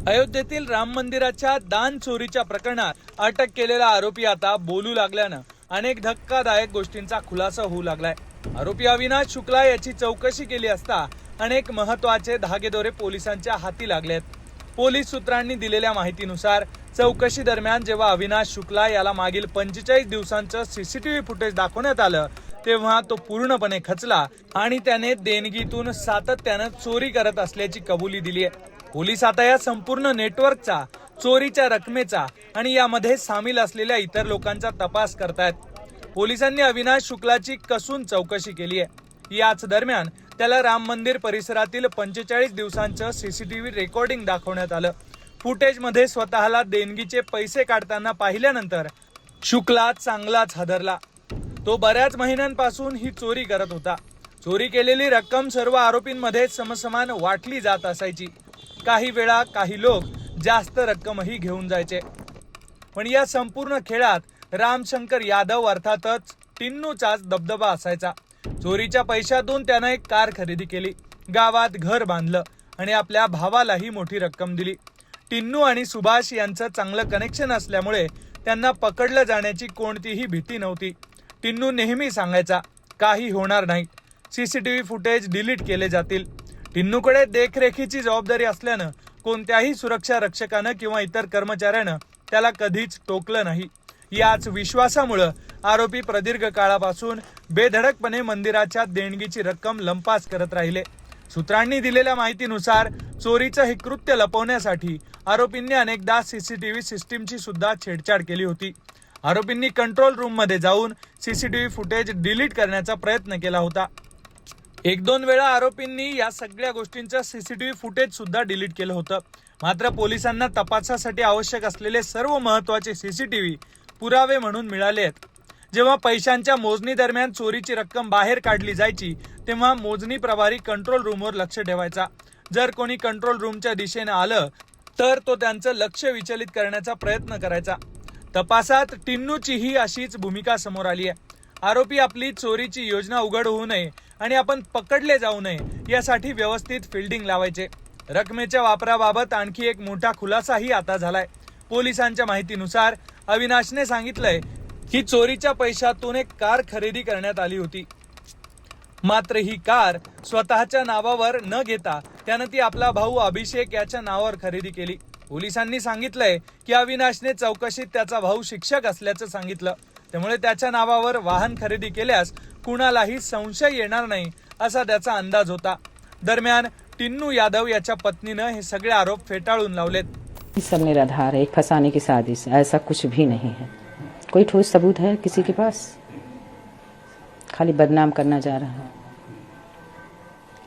अयोध्येतील राम मंदिराच्या दान चोरीच्या प्रकरणात अटक केलेला आरोपी आता बोलू लागल्यानं अनेक धक्कादायक गोष्टींचा खुलासा होऊ लागलाय। आरोपी अविनाश शुक्ला याची चौकशी केली असता अनेक महत्त्वाचे धागेदोरे पोलिसांच्या हाती लागलेत। पोलीस सूत्रांनी दिलेल्या माहितीनुसार चौकशी दरम्यान जेव्हा अविनाश शुक्ला याला मागील 45 दिवसांचं सीसीटीव्ही फुटेज दाखवण्यात आलं तेव्हा तो पूर्णपणे खचला आणि त्याने देणगीतून सातत्यानं चोरी करत असल्याची कबुली दिली आहे। पोलीस आता या संपूर्ण नेटवर्कचा, चोरीच्या रकमेचा आणि यामध्ये सामील असलेल्या इतर लोकांचा तपास करतायत। पोलिसांनी अविनाश शुक्लाची कसून चौकशी केली आहे। याच दरम्यान त्याला राम मंदिर परिसरातील 45 दिवसांचं सीसीटीव्ही रेकॉर्डिंग दाखवण्यात आलं। फुटेजमध्ये स्वतःला देणगीचे पैसे काढताना पाहिल्यानंतर शुक्ला चांगलाच हादरला। तो बऱ्याच महिन्यांपासून ही चोरी करत होता। चोरी केलेली रक्कम सर्व आरोपींमध्ये समसमान वाटली जात असायची। काही वेळा काही लोक जास्त रक्कमही घेऊन जायचे, पण या संपूर्ण खेळात रामशंकर यादव अर्थातच टिन्नूचाच दबदबा असायचा। चोरीच्या पैशातून त्यानं एक कार खरेदी केली, गावात घर बांधलं आणि आपल्या भावालाही मोठी रक्कम दिली। टिन्नू आणि सुभाष यांचं चांगलं कनेक्शन असल्यामुळे त्यांना पकडलं जाण्याची कोणतीही भीती नव्हती। टिन्नू नेहमी सांगायचा, काही होणार नाही, सीसीटीव्ही फुटेज डिलीट केले जातील। टिन्नूकडे देखरेखीची जबाबदारी असल्यानं कोणत्याही सुरक्षा रक्षकानं किंवा इतर कर्मचाऱ्यानं त्याला कधीच टोकलं नाही। याच विश्वासामुळे आरोपी प्रदीर्घ काळापासून बेधडकपणे मंदिराच्या देणगीची रक्कम लंपास करत राहिले। सूत्रांनी दिलेल्या माहितीनुसार चोरीचं हे कृत्य लपवण्यासाठी आरोपींनी अनेकदा सीसीटीव्ही सिस्टीमची सुद्धा छेडछाड केली होती। आरोपींनी कंट्रोल रूम मध्ये जाऊन सीसीटीव्ही फुटेज डिलीट करण्याचा प्रयत्न केला होता। 1-2 वेळा आरोपींनी या सगळ्या गोष्टींचं सीसीटीव्ही फुटेज सुद्धा डिलीट केलं होतं। मात्र पोलिसांना तपासासाठी आवश्यक असलेले सर्व महत्त्वाचे सीसीटीव्ही पुरावे म्हणून मिळाले आहेत। जेव्हा पैशांच्या मोजणी दरम्यान चोरीची रक्कम बाहेर काढली जायची तेव्हा मोजणी प्रभारी कंट्रोल रूमवर लक्ष ठेवायचा। जर कोणी कंट्रोल रूमच्या दिशेने आलं तर तो त्यांचं लक्ष विचलित करण्याचा प्रयत्न करायचा। तपासात टिन्नूचीही अशीच भूमिका समोर आली आहे। आरोपी आपली चोरीची योजना उघड होऊ नये आणि आपण पकडले जाऊ नये यासाठी व्यवस्थित फिल्डिंग लावायचे। रकमेच्या वापराबाबत आणखी एक मोठा खुलासाही आता झालाय। पोलिसांच्या माहितीनुसार अविनाशने सांगितलंय की चोरीच्या पैशातून एक कार खरेदी करण्यात आली होती, मात्र ही कार स्वतःच्या नावावर न घेता त्यानं ती आपला भाऊ अभिषेक याच्या नावावर खरेदी केली। पोलिसांनी सांगितलंय की अविनाशने चौकशीत त्याचा भाऊ शिक्षक असल्याचं सांगितलं, त्यामुळे त्याच्या नावावर वाहन खरेदी केल्यास कुणालाही संशय येणार नाही असा त्याचा अंदाज होता। दरम्यान टिन्नू यादव याच्या पत्नीनं हे सगळे आरोप फेटाळून लावलेत। सब निराधार है, एक फंसाने की साजिश, ऐसा कुछ भी नहीं है। कोई ठोस सबूत है किसी के पास? खाली बदनाम करना जा रहा है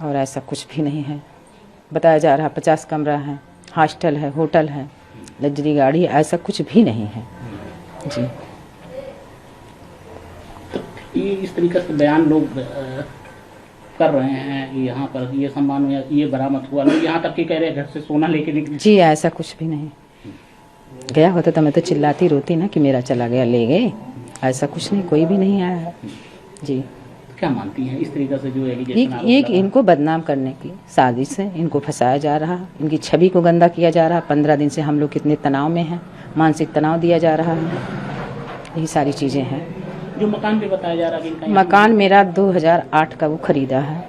और ऐसा कुछ भी नहीं है। बताया जा रहा 50 कमरा है, हॉस्टल है, होटल है, लग्जरी गाड़ी, ऐसा कुछ भी नहीं है जी। ये इस तरीके से बयान लोग कर रहे हैं, यहाँ पर ये सामान ये बरामद हुआ, लोग यहाँ तक कि कह रहे हैं घर से सोना लेके निकले। जी ऐसा कुछ भी नहीं। गया होता तो मैं तो चिल्लाती रोती ना कि मेरा चला गया, ले गए। ऐसा कुछ नहीं, कोई भी नहीं आया है जी। क्या मानती हैं इस तरीके से जो ये इनको बदनाम करने की साजिश है, इनको फंसाया जा रहा है, इनकी छवि को गंदा किया जा रहा है। 15 दिन से हम लोग कितने तनाव में हैं, मानसिक तनाव दिया जा रहा है, यही सारी चीज़ें हैं। जो मकान पे बताया जा रहा है मकान मेरा 2008 का वो खरीदा है।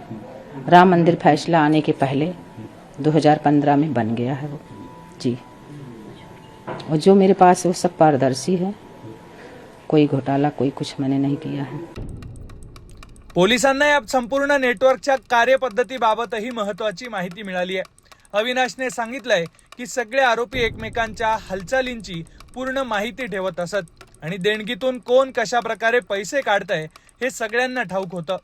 राम मंदिर फैसला आने के पहले 2015 में बन गया है वो जी। और जो मेरे पास है वो सब पारदर्शी है, कोई घोटाला कोई कुछ मैंने नहीं किया है। पोलिसांना या संपूर्ण नेटवर्कच्या कार्यपद्धतीबाबतही महत्त्वाची माहिती मिळाली आहे। अविनाशने सांगितलंय की सगळे आरोपी एकमेकांच्या हालचालींची पूर्ण माहिती ठेवत असत आणि देणगीतून कोण कशा प्रकारे पैसे काढतंय हे सगळ्यांना ठाऊक होतं।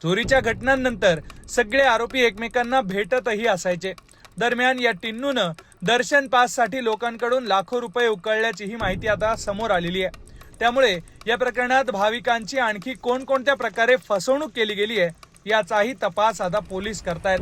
चोरीच्या घटनांनंतर सगळे आरोपी एकमेकांना भेटतही असायचे। दरम्यान या टिन्नूनं दर्शन पाससाठी लोकांकडून लाखो रुपये उकळल्याचीही माहिती आता समोर आलेली आहे। त्यामुळे या प्रकरणात भाविकांची आणखी कोणकोणत्या प्रकारे फसवणूक केली गेली आहे याचाही तपास आता पोलीस करतायत।